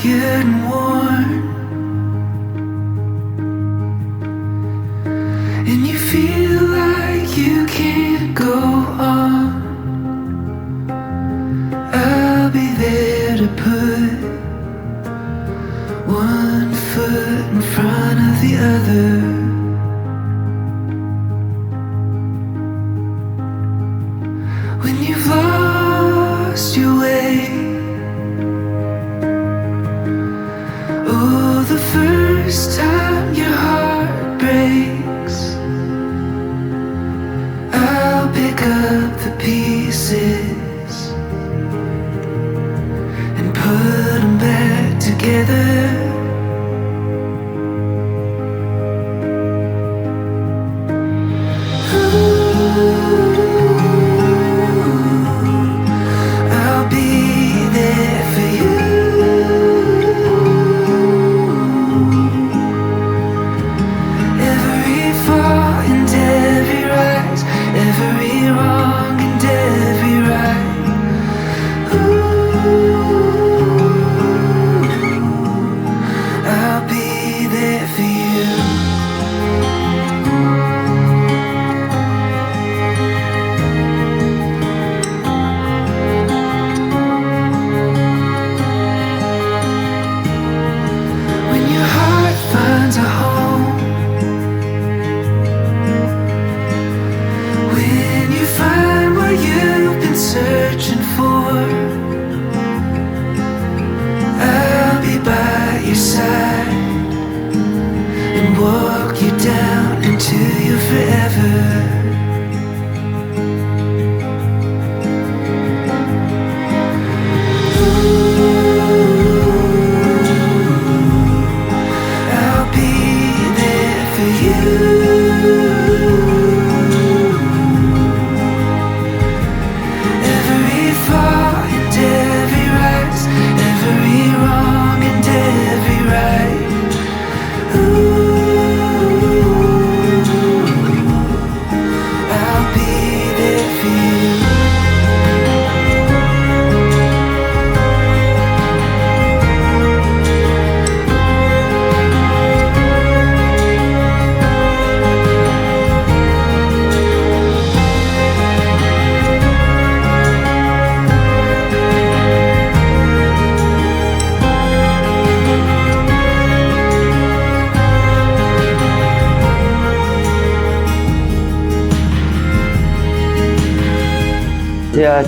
tired and worn, and you feel like you can't go on, I'll be there to put one foot in front of the other. When you've lost your way, oh, the first time your heart breaks, I'll pick up the pieces and put them back together.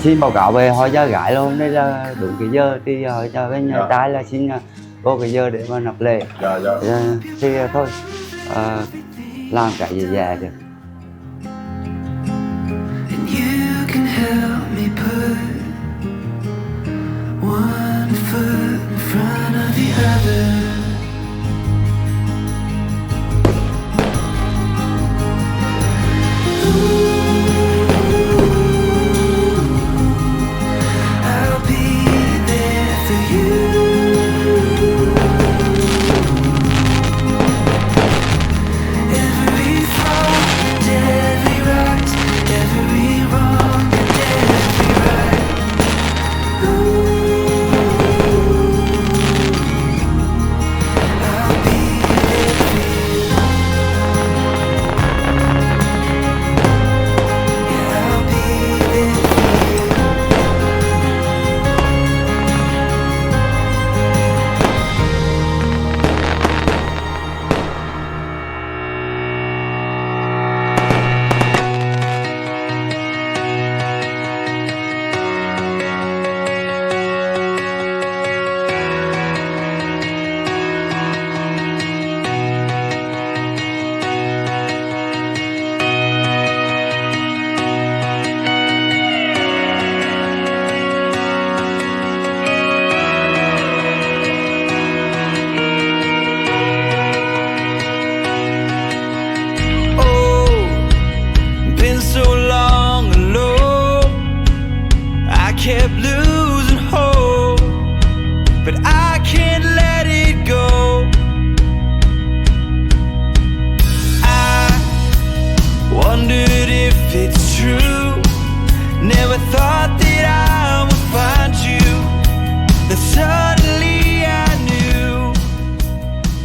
Xin báo cáo về hỏi giá gái luôn, đây là đúng cái giờ thì hỏi cho bên nhà trai là xin vô cái giờ để mà nộp lệ. Thì thôi làm cái gì dè được.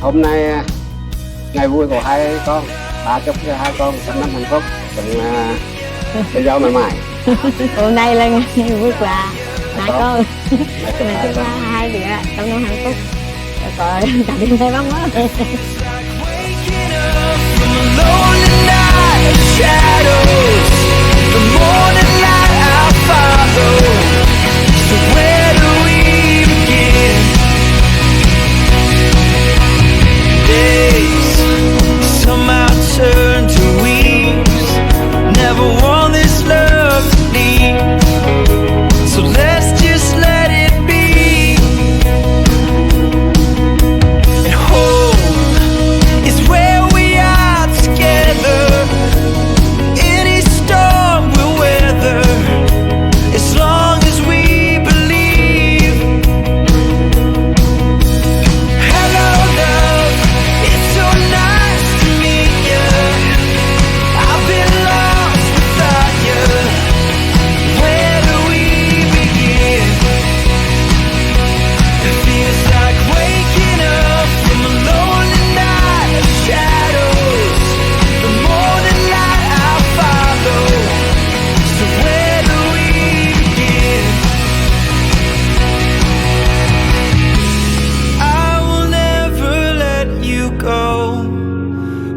Hôm nay ngày vui của hai con, ba chúc cho hai con trăm năm hạnh phúc, cùng cái dâu mãi mãi. Hôm nay là ngày vui của hai con, mẹ chúc hai đứa trăm năm hạnh phúc, có cả đêm tay bóng đó. Turn to weeds. Never want this love to leave, so let's just let it be. And home is where we are together. Any storm we'll weather, as long as we believe. Hello love, it's so nice to meet you. I've been lost without you. Where do we begin? It feels like waking up from a lonely night of shadows. The morning light I'll follow. So where do we begin? I will never let you go.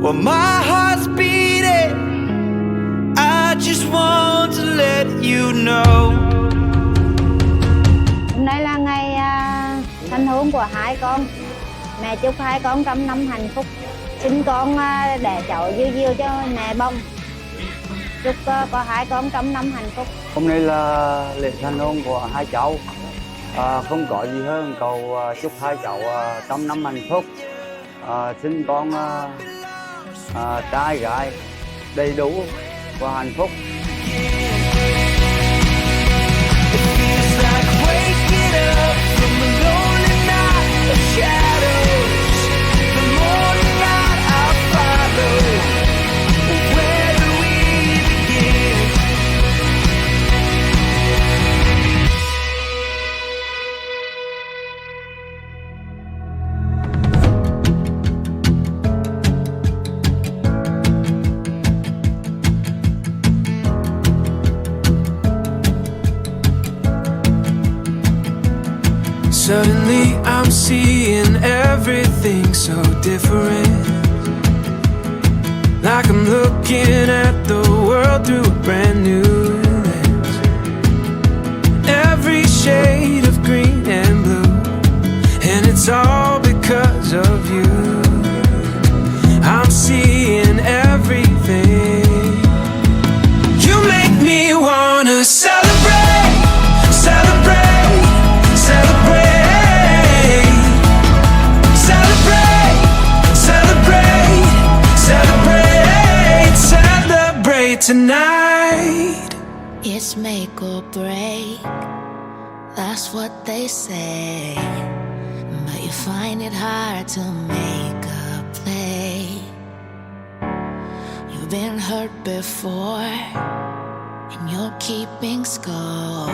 Well, my heart's beating. I just want to let you know. Hôm nay là ngày thành hôn của hai con. Mẹ chúc hai con trăm năm hạnh phúc. Xin con để cháu dư dưa cho mẹ bông. Chúc có hai con trăm năm hạnh phúc. Hôm nay là lễ thành hôn của hai cháu. Không có gì hơn cầu chúc hai cháu trăm năm hạnh phúc. Xin con trai gái đầy đủ và hạnh phúc. Feels like waking up from a lonely night of shadows. The morning light I'll follow. Where do we begin? Suddenly I'm seeing everything so different. Like I'm looking at the world through a brand new lens. Every shade of green and blue, and it's all because of you. I'm seeing everything. You make me wanna celebrate, celebrate, celebrate. Tonight, it's make or break, that's what they say. But you find it hard to make a play. You've been hurt before, and you're keeping score,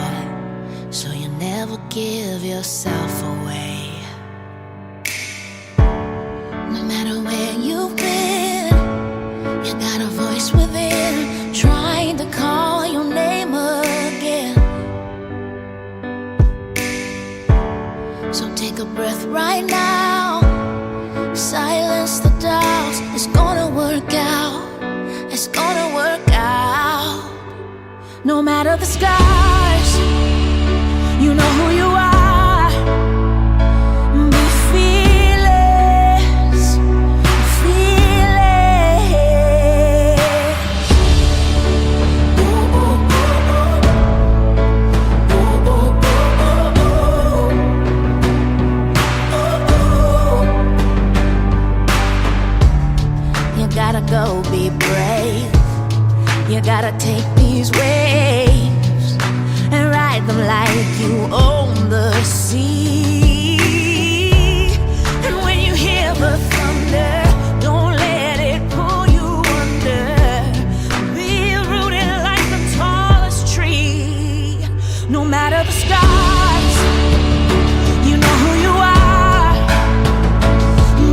so you never give yourself away. No matter where you've been, you got a voice within, trying to call your name again. So take a breath right now, silence the doubts. It's gonna work out, it's gonna work out. No matter the scars, you know who you are. Be fearless, fearless. You gotta go be brave. You gotta take these waves and ride them like you own the sea. And when you hear the thunder, don't let it pull you under. Be rooted like the tallest tree. No matter the scars, you know who you are. Be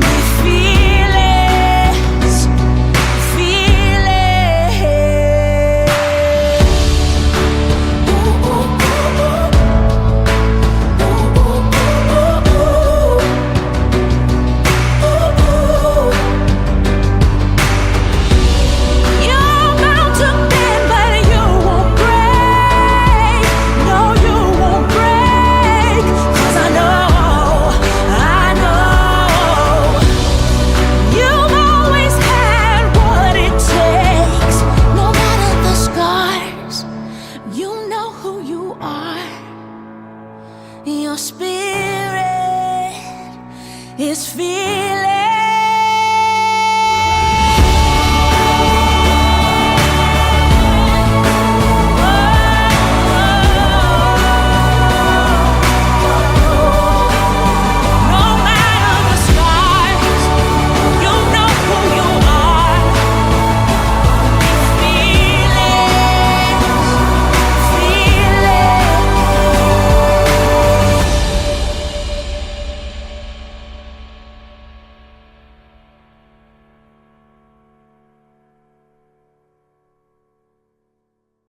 your spirit is feeling